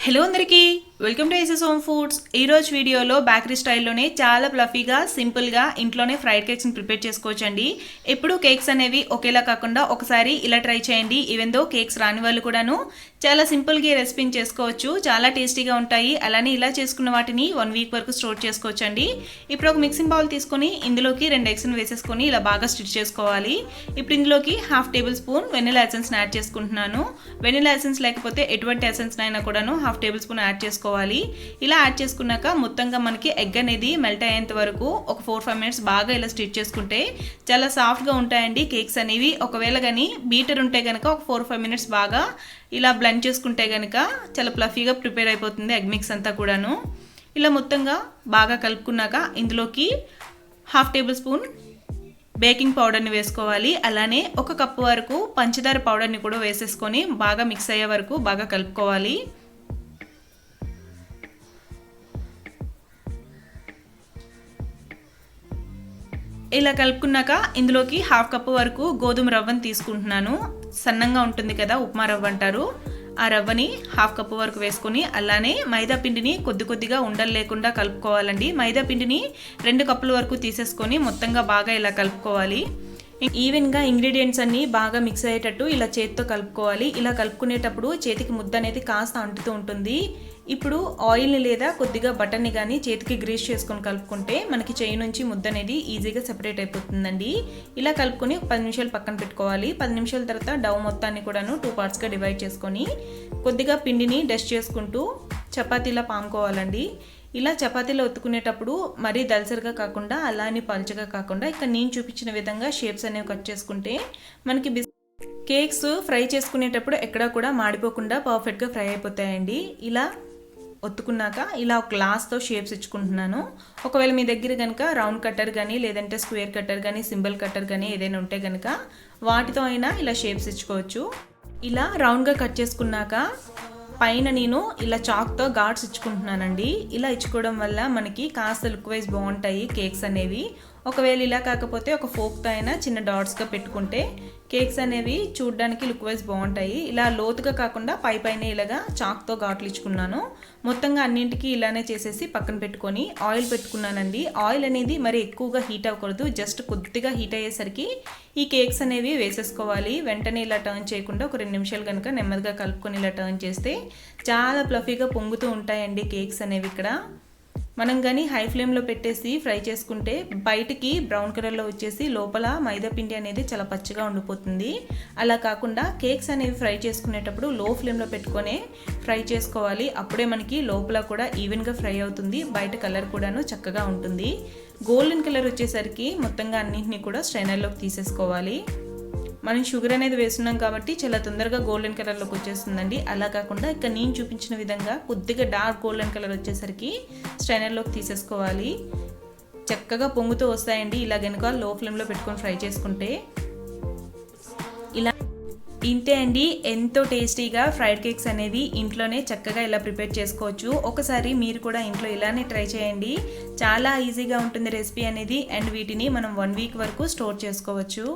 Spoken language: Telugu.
హలో అందరికీ welcome to SS home foods. ఈరోజు వీడియోలో బేకరీ స్టైల్లోనే చాలా ఫ్లఫీగా సింపుల్గా ఇంట్లోనే ఫ్రైడ్ కేక్స్ని ప్రిపేర్ చేసుకోవచ్చండి. ఎప్పుడు కేక్స్ అనేవి ఒకేలా కాకుండా ఒకసారి ఇలా ట్రై చేయండి. ఈవెన్ దో కేక్స్ రాని వాళ్ళు కూడాను చాలా సింపుల్గా ఈ రెసిపీని చేసుకోవచ్చు. చాలా టేస్టీగా ఉంటాయి. అలానే ఇలా చేసుకున్న వాటిని 1 వీక్ వరకు స్టోర్ చేసుకోవచ్చండి. ఇప్పుడు ఒక మిక్సింగ్ బౌల్ తీసుకొని ఇందులోకి 2 ఎగ్స్ని వేసేసుకొని ఇలా బాగా స్టిచ్ చేసుకోవాలి. ఇప్పుడు ఇందులోకి 1/2 టేబుల్ స్పూన్ వెనిలా ఎసెన్స్ని యాడ్ చేసుకుంటున్నాను. వెనిలా ఎసెన్స్ లేకపోతే ఎటువంటి ఎసెన్స్ అయినా కూడాను 1/2 టేబుల్ స్పూన్ యాడ్ చేసుకోవాలి. ఇలా యాడ్ చేసుకున్నాక మొత్తంగా మనకి ఎగ్ అనేది మెల్ట్ అయ్యేంత వరకు ఒక 4-5 మినిట్స్ బాగా ఇలా స్టిచ్ చేసుకుంటే చాలా సాఫ్ట్గా ఉంటాయండి కేక్స్ అనేవి. ఒకవేళ కానీ బీటర్ ఉంటే కనుక ఒక 4-5 మినిట్స్ బాగా ఇలా బ్లెండ్ చేసుకుంటే కనుక చాలా ఫ్లఫీగా ప్రిపేర్ అయిపోతుంది ఎగ్ మిక్స్ అంతా కూడాను. ఇలా మొత్తంగా బాగా కలుపుకున్నాక ఇందులోకి 1/2 టేబుల్ స్పూన్ బేకింగ్ పౌడర్ని వేసుకోవాలి. అలానే 1 కప్పు వరకు పంచదార పౌడర్ని కూడా వేసేసుకొని బాగా మిక్స్ అయ్యే వరకు బాగా కలుపుకోవాలి. ఇలా కలుపుకున్నాక ఇందులోకి 1/2 కప్పు వరకు గోధుమ రవ్వని తీసుకుంటున్నాను. సన్నంగా ఉంటుంది కదా, ఉప్మా రవ్వ అంటారు. ఆ రవ్వని 1/2 కప్పు వరకు వేసుకొని అలానే మైదా పిండిని కొద్దిగా ఉండలు లేకుండా కలుపుకోవాలండి. మైదా పిండిని 2 కప్పుల వరకు తీసేసుకొని మొత్తంగా బాగా ఇలా కలుపుకోవాలి. ఈవెన్గా ఇంగ్రీడియంట్స్ అన్నీ బాగా మిక్స్ అయ్యేటట్టు ఇలా చేతితో కలుపుకోవాలి. ఇలా కలుపుకునేటప్పుడు చేతికి ముద్ద అనేది కాస్త అంటుతూ ఉంటుంది. ఇప్పుడు ఆయిల్ని లేదా కొద్దిగా బటర్ని కానీ చేతికి గ్రీస్ చేసుకొని కలుపుకుంటే మనకి చేయి నుంచి ముద్ద అనేది ఈజీగా సెపరేట్ అయిపోతుందండి. ఇలా కలుపుకొని 10 నిమిషాలు పక్కన పెట్టుకోవాలి. 10 నిమిషాల తర్వాత డౌ మొత్తాన్ని కూడాను 2 పార్ట్స్గా డివైడ్ చేసుకొని కొద్దిగా పిండిని డస్ట్ చేసుకుంటూ చపాతీలా పాముకోవాలండి. ఇలా చపాతీలో ఒత్తుకునేటప్పుడు మరీ దలసరిగా కాకుండా అలానే పలుచగా కాకుండా ఇక్కడ నేను చూపించిన విధంగా షేప్స్ అనేవి కట్ చేసుకుంటే మనకి కేక్స్ ఫ్రై చేసుకునేటప్పుడు ఎక్కడా కూడా మాడిపోకుండా పర్ఫెక్ట్గా ఫ్రై అయిపోతాయండి. ఇలా ఒత్తుకున్నాక ఇలా ఒక గ్లాస్తో షేప్స్ ఇచ్చుకుంటున్నాను. ఒకవేళ మీ దగ్గర కనుక రౌండ్ కట్టర్ కానీ లేదంటే స్క్వేర్ కట్టర్ కానీ సింబల్ కట్టర్ కానీ ఏదైనా ఉంటే కనుక వాటితో అయినా ఇలా షేప్స్ ఇచ్చుకోవచ్చు. ఇలా రౌండ్గా కట్ చేసుకున్నాక పైన నేను ఇలా చాక్తో ఘాట్స్ ఇచ్చుకుంటున్నానండి. ఇలా ఇచ్చుకోవడం వల్ల మనకి కాస్త లుక్ వైజ్ బాగుంటాయి కేక్స్ అనేవి. ఒకవేళ ఇలా కాకపోతే ఒక ఫోక్తో అయినా చిన్న డాట్స్గా పెట్టుకుంటే కేక్స్ అనేవి చూడడానికి లుక్ వైజ్ బాగుంటాయి. ఇలా లోతుగా కాకుండా పైన ఇలాగా చాక్తో ఘాట్లు ఇచ్చుకున్నాను. మొత్తంగా అన్నింటికి ఇలానే చేసేసి పక్కన పెట్టుకొని ఆయిల్ పెట్టుకున్నానండి. ఆయిల్ అనేది మరి ఎక్కువగా హీట్ అవ్వకూడదు. జస్ట్ కొద్దిగా హీట్ అయ్యేసరికి ఈ కేక్స్ అనేవి వేసేసుకోవాలి. వెంటనే ఇలా టర్న్ చేయకుండా ఒక 2 నిమిషాలు కనుక నెమ్మదిగా కలుపుకొని ఇలా టర్న్ చేస్తే చాలా ఫ్లఫీగా పొంగుతూ ఉంటాయండి కేక్స్ అనేవి. ఇక్కడ మనం కానీ హై ఫ్లేమ్లో పెట్టేసి ఫ్రై చేసుకుంటే బయటికి బ్రౌన్ కలర్లో వచ్చేసి లోపల మైదా పిండి అనేది చాలా పచ్చిగా ఉండిపోతుంది. అలా కాకుండా కేక్స్ అనేవి ఫ్రై చేసుకునేటప్పుడు లో ఫ్లేమ్లో పెట్టుకొని ఫ్రై చేసుకోవాలి. అప్పుడే మనకి లోపల కూడా ఈవెన్గా ఫ్రై అవుతుంది. బయట కలర్ కూడాను చక్కగా ఉంటుంది. గోల్డెన్ కలర్ వచ్చేసరికి మొత్తంగా అన్నింటినీ కూడా స్ట్రైనర్లోకి తీసేసుకోవాలి. మనం షుగర్ అనేది వేస్తున్నాం కాబట్టి చాలా తొందరగా గోల్డెన్ కలర్లోకి వచ్చేస్తుందండి. అలా కాకుండా ఇక్కడ నేను చూపించిన విధంగా కొద్దిగా డార్క్ గోల్డెన్ కలర్ వచ్చేసరికి స్ట్రైనర్లోకి తీసేసుకోవాలి. చక్కగా పొంగుతూ వస్తాయండి ఇలా కనుక లో ఫ్లేమ్లో పెట్టుకొని ఫ్రై చేసుకుంటే. ఇలా ఇంతే అండి, ఎంతో టేస్టీగా ఫ్రైడ్ కేక్స్ అనేవి ఇంట్లోనే చక్కగా ఇలా ప్రిపేర్ చేసుకోవచ్చు. ఒకసారి మీరు కూడా ఇంట్లో ఇలానే ట్రై చేయండి. చాలా ఈజీగా ఉంటుంది రెసిపీ అనేది. అండ్ వీటిని మనం 1 వీక్ వరకు స్టోర్ చేసుకోవచ్చు.